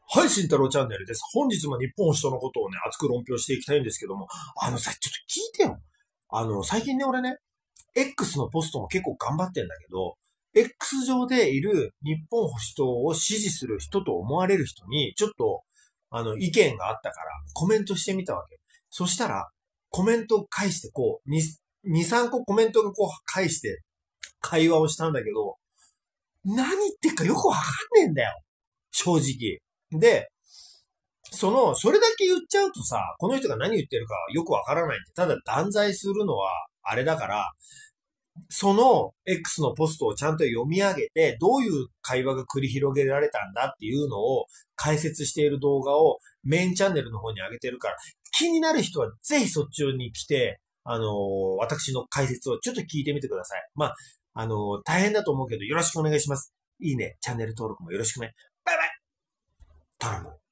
はい、慎太郎チャンネルです。本日も日本首都のことをね、熱く論評していきたいんですけども、ちょっと聞いてよ。最近ね、俺ね、X のポストも結構頑張ってんだけど、X 上でいる日本保守党を支持する人と思われる人に、ちょっと、意見があったから、コメントしてみたわけ。そしたら、コメントを返して、2、3個コメントが返して、会話をしたんだけど、何言ってるかよくわかんねえんだよ。正直。で、それだけ言っちゃうとさ、この人が何言ってるかよくわからないって、ただ断罪するのは、あれだから、その X のポストをちゃんと読み上げて、どういう会話が繰り広げられたんだっていうのを解説している動画をメインチャンネルの方に上げてるから、気になる人はぜひそっちに来て、私の解説をちょっと聞いてみてください。まあ、大変だと思うけどよろしくお願いします。いいね、チャンネル登録もよろしくね。バイバイ。頼む。